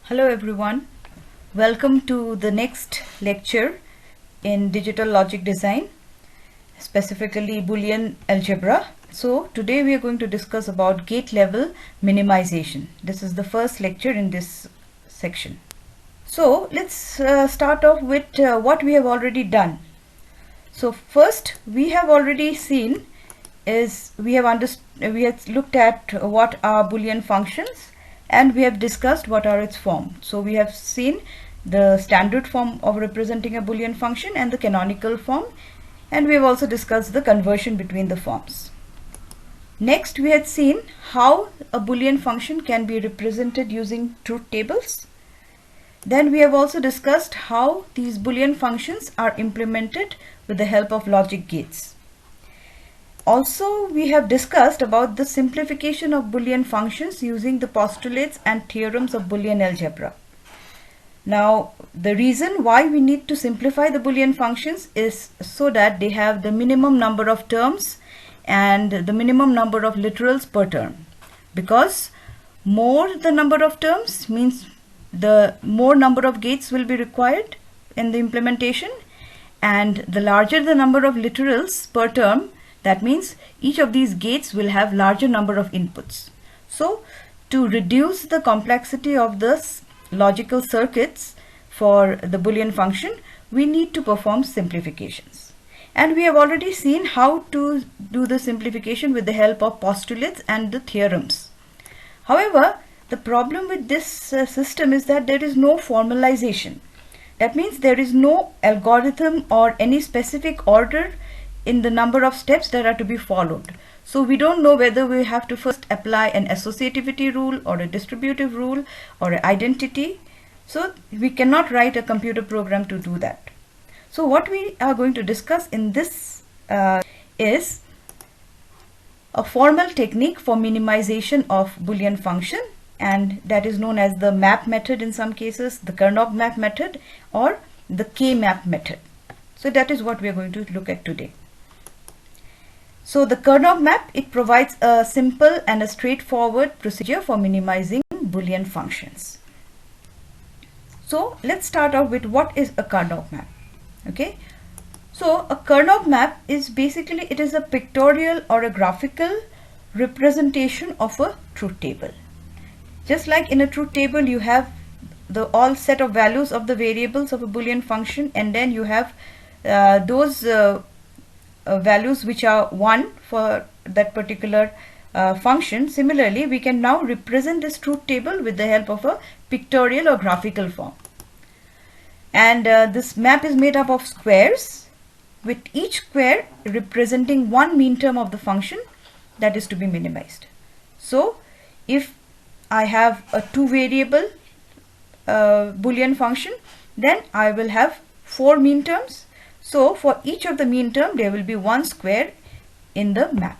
Hello everyone, welcome to the next lecture in digital logic design, specifically Boolean algebra. So today we are going to discuss about gate level minimization. This is the first lecture in this section. So let's start off with what we have already done. So first we have already seen is we have looked at what are Boolean functions, and we have discussed what are its forms. So we have seen the standard form of representing a Boolean function and the canonical form, and we have also discussed the conversion between the forms. Next, we had seen how a Boolean function can be represented using truth tables. Then we have also discussed how these Boolean functions are implemented with the help of logic gates. Also, we have discussed about the simplification of Boolean functions using the postulates and theorems of Boolean algebra. Now, the reason why we need to simplify the Boolean functions is so that they have the minimum number of terms and the minimum number of literals per term. Because more the number of terms means the more number of gates will be required in the implementation, and the larger the number of literals per term, that means each of these gates will have larger number of inputs. So to reduce the complexity of the logical circuits for the Boolean function, we need to perform simplifications. And we have already seen how to do the simplification with the help of postulates and the theorems. However, the problem with this system is that there is no formalization. That means there is no algorithm or any specific order in the number of steps that are to be followed. So we don't know whether we have to first apply an associativity rule or a distributive rule or an identity. So we cannot write a computer program to do that. So what we are going to discuss in this is a formal technique for minimization of Boolean function, and that is known as the map method in some cases, the Karnaugh map method, or the K-map method. So that is what we are going to look at today. So the Karnaugh map, it provides a simple and a straightforward procedure for minimizing Boolean functions. So let's start off with what is a Karnaugh map. Okay, so a Karnaugh map is basically, it is a pictorial or a graphical representation of a truth table. Just like in a truth table you have the all set of values of the variables of a Boolean function, and then you have those values which are 1 for that particular function. Similarly, we can now represent this truth table with the help of a pictorial or graphical form. And this map is made up of squares, with each square representing one mean term of the function that is to be minimized. So if I have a 2 variable Boolean function, then I will have 4 mean terms. So for each of the mean term there will be one square in the map.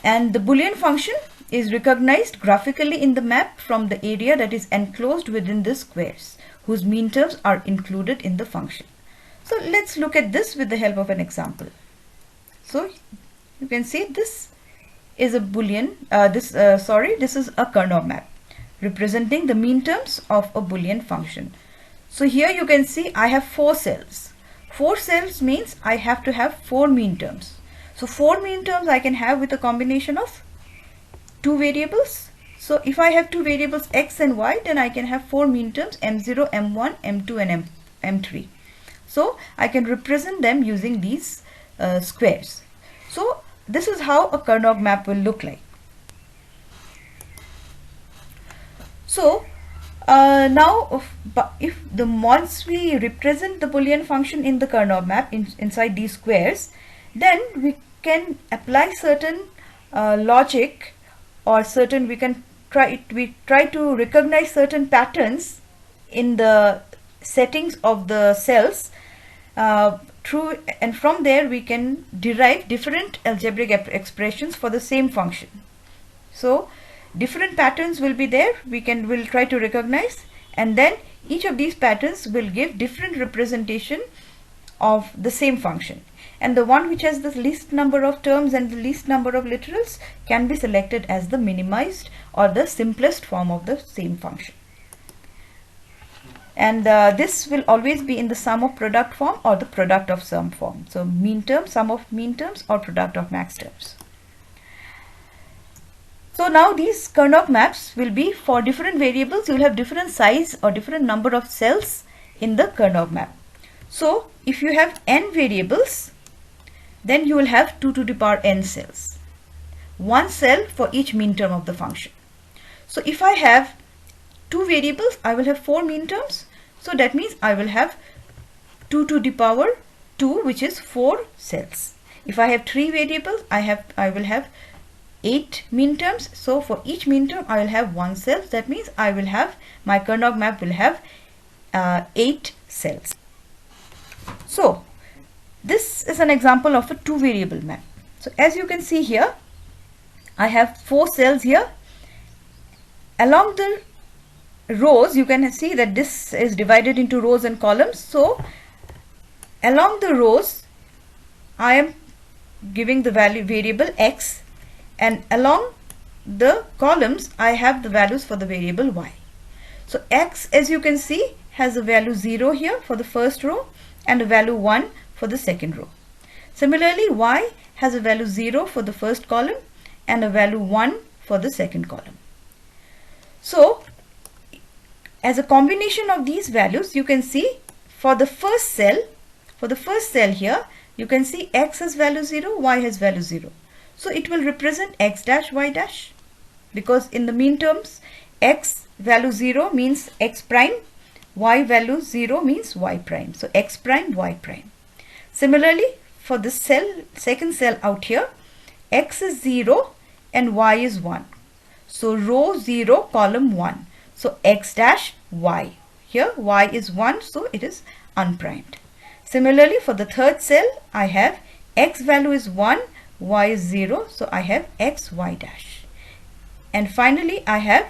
And the Boolean function is recognized graphically in the map from the area that is enclosed within the squares, whose mean terms are included in the function. So let's look at this with the help of an example. So you can see this is a Boolean, this is a Karnaugh map representing the mean terms of a Boolean function. So here you can see I have 4 cells. 4 cells means I have to have 4 mean terms. So 4 mean terms I can have with a combination of 2 variables. So if I have 2 variables x and y, then I can have 4 mean terms m0, m1, m2 and m3. So I can represent them using these squares. So this is how a Karnaugh map will look like. So now once we represent the Boolean function in the Karnaugh map inside these squares, then we can apply certain logic, or certain we try to recognize certain patterns in the settings of the cells and from there we can derive different algebraic expressions for the same function. So different patterns will be there, we'll try to recognize, and then each of these patterns will give different representation of the same function. and the one which has the least number of terms and the least number of literals can be selected as the minimized or the simplest form of the same function. And this will always be in the sum of product form or the product of sum form. So mean term, sum of mean terms, or product of max terms. So now these Karnaugh maps will be for different variables. You will have different size or different number of cells in the Karnaugh map. So if you have n variables, then you will have 2 to the power n cells. One cell for each mean term of the function. So if I have 2 variables, I will have 4 mean terms. So that means I will have 2 to the power 2, which is 4 cells. If I have 3 variables, I will have 8 mean terms. So for each mean term I will have 1 cell. That means I will have, my Karnaugh map will have 8 cells. So this is an example of a 2 variable map. So as you can see here, I have 4 cells here. Along the rows you can see that this is divided into rows and columns. So along the rows I am giving the value variable x, and along the columns I have the values for the variable y. So x, as you can see, has a value 0 here for the first row and a value 1 for the second row. Similarly, y has a value 0 for the first column and a value 1 for the second column. So as a combination of these values, you can see for the first cell here, you can see x has value 0, y has value 0. So it will represent x dash, y dash, because in the mean terms x value 0 means x prime, y value 0 means y prime. So x prime, y prime. Similarly, for the second cell out here, x is 0 and y is 1. So row 0, column 1. So x dash y. Here y is 1, so it is unprimed. Similarly, for the third cell, I have x value is 1, y is 0, so I have x y dash. And finally, I have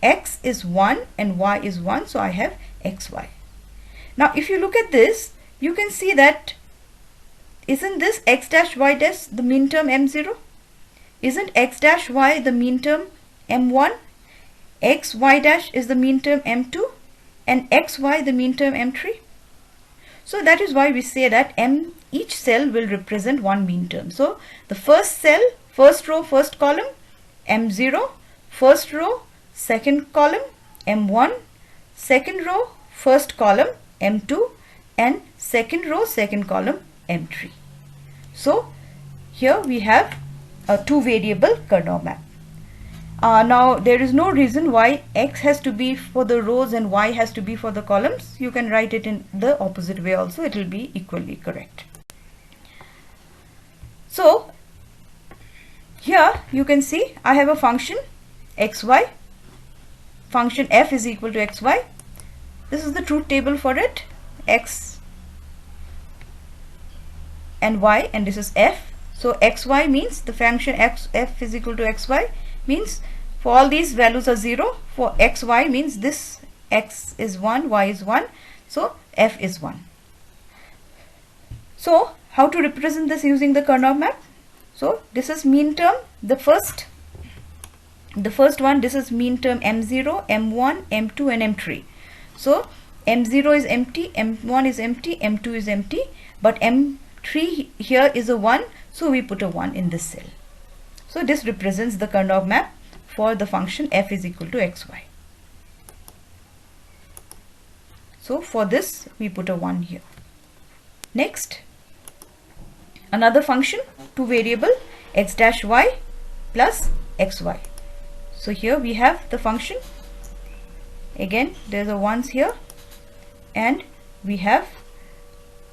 x is 1 and y is 1, so I have x y. Now if you look at this, you can see that isn't this x dash y dash the mean term m0? Isn't x dash y the mean term m1? X y dash is the mean term m2 and x y the mean term m3. So that is why we say that each cell will represent one mean term. So the first cell, first row, first column, m0, first row, second column, m1, second row, first column, m2, and second row, second column, m3. So here we have a 2 variable Karnaugh map. Now there is no reason why x has to be for the rows and y has to be for the columns. You can write it in the opposite way also, it will be equally correct. So here you can see I have a function xy, function f is equal to xy. This is the truth table for it, x and y, and this is f. So xy means the function f is equal to xy means for all these values are 0. For xy means this x is 1, y is 1, so f is 1. So how to represent this using the Karnaugh map? So this is mean term, the first one, this is mean term m0, m1, m2 and m3. So m0 is empty, m1 is empty, m2 is empty, but m3 here is a 1, so we put a 1 in this cell. So this represents the Karnaugh map for the function f is equal to xy. So for this we put a 1 here. Next, another function, 2 variable, x dash y plus xy. So here we have the function, again there's a 1s here, and we have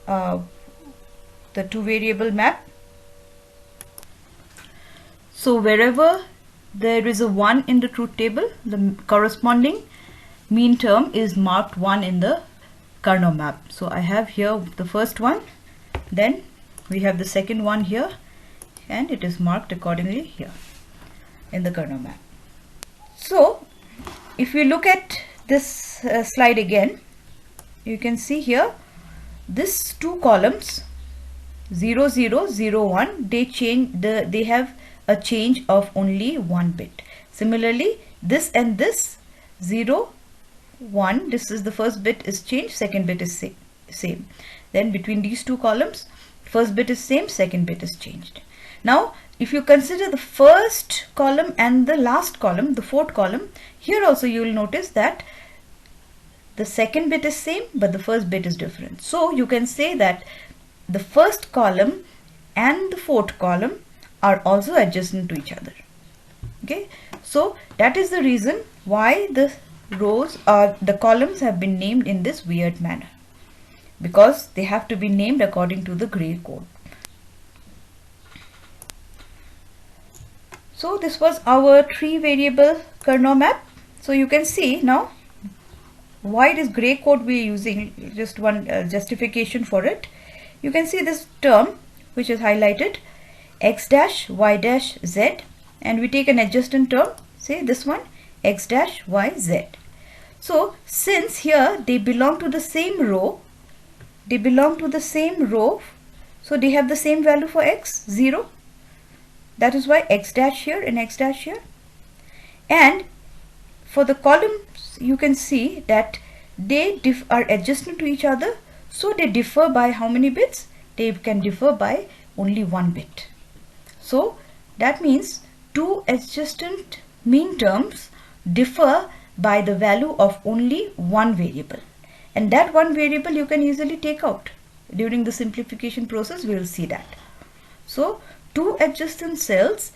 the 2 variable map. So wherever there is a 1 in the truth table, the corresponding mean term is marked 1 in the Karnaugh map. So I have here the first one, then we have the second one here, and it is marked accordingly here in the Karnaugh map. So if we look at this slide again, you can see here this 2 columns 0 0 0 1, they have a change of only 1 bit. Similarly, this and this 0 1, this is the first bit is changed, second bit is same. Then between these two columns, first bit is same, second bit is changed. Now if you consider the first column and the last column, the fourth column, here also you will notice that the second bit is same but the first bit is different. So you can say that the first column and the fourth column are also adjacent to each other. Okay, so that is the reason why the rows or the columns have been named in this weird manner, because they have to be named according to the gray code. So this was our 3 variable Karnaugh map. So you can see now why this gray code we are using, just one justification for it. You can see this term which is highlighted, x dash y dash z, and we take an adjacent term, say this one, x dash y z. So since here they belong to the same row, so they have the same value for x, 0. That is why x dash here and x dash here. And for the columns you can see that they are adjacent to each other, so they differ by how many bits? They can differ by only 1 bit. So that means two adjacent mean terms differ by the value of only one variable, and that one variable you can easily take out. During the simplification process we will see that. So two adjacent cells,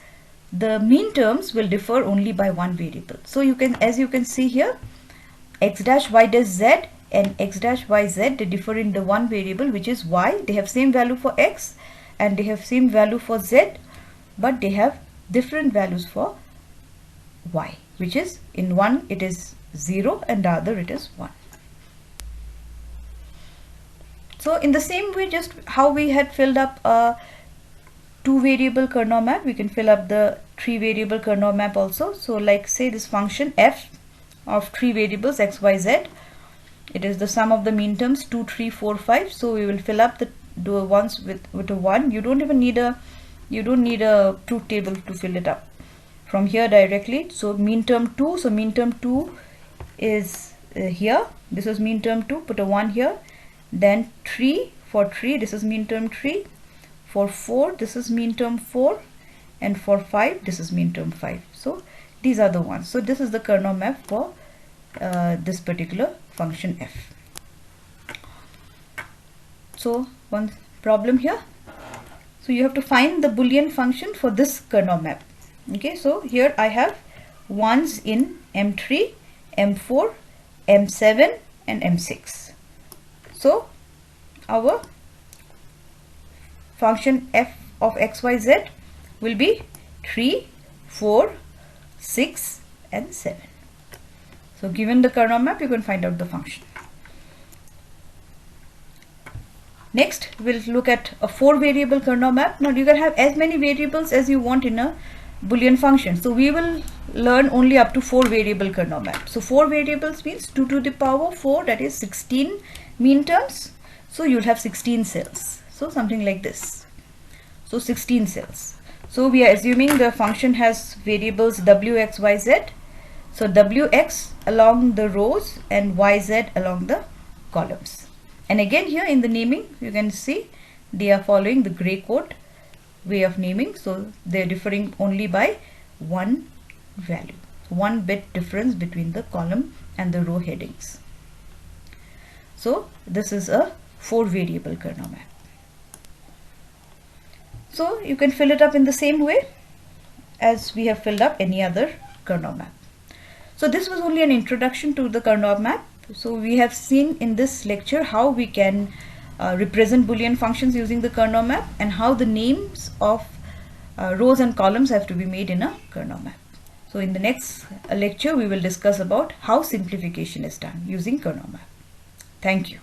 the mean terms will differ only by one variable. So you can, as you can see here, x dash y dash z and x dash y z, they differ in the one variable which is y. They have same value for x and they have same value for z, but they have different values for y, which is in one it is 0 and the other it is 1. So in the same way, just how we had filled up a 2 variable Karnaugh map, we can fill up the 3 variable Karnaugh map also. So like say this function f of 3 variables x, y, z, it is the sum of the mean terms 2, 3, 4, 5. So we will fill up the ones with a 1. You don't need a truth table to fill it up from here directly. So mean term 2, so mean term 2 is here, this is mean term 2, put a 1 here. Then 3, for 3 this is mean term 3, for 4 this is mean term 4, and for 5 this is mean term 5. So these are the ones. So this is the Karnaugh map for this particular function f. So one problem here, so you have to find the Boolean function for this Karnaugh map. Okay, so here I have ones in M3, M4, M7 and M6. So our function f of xyz will be 3, 4, 6 and 7. So given the Karnaugh map, you can find out the function. Next we'll look at a 4 variable Karnaugh map. Now you can have as many variables as you want in a Boolean function. So we will learn only up to 4 variable Karnaugh map. So 4 variables means 2 to the power 4, that is 16 mean terms. So you'll have 16 cells. So something like this. So 16 cells. So we are assuming the function has variables w, x, y, z. So wx along the rows and yz along the columns. And again here in the naming you can see they are following the gray code way of naming. So they are differing only by one value, 1 bit difference between the column and the row headings. So this is a 4 variable Karnaugh map. So you can fill it up in the same way as we have filled up any other Karnaugh map. So this was only an introduction to the Karnaugh map. So we have seen in this lecture how we can represent Boolean functions using the Karnaugh map and how the names of rows and columns have to be made in a Karnaugh map. So in the next lecture we will discuss about how simplification is done using Karnaugh map. Thank you.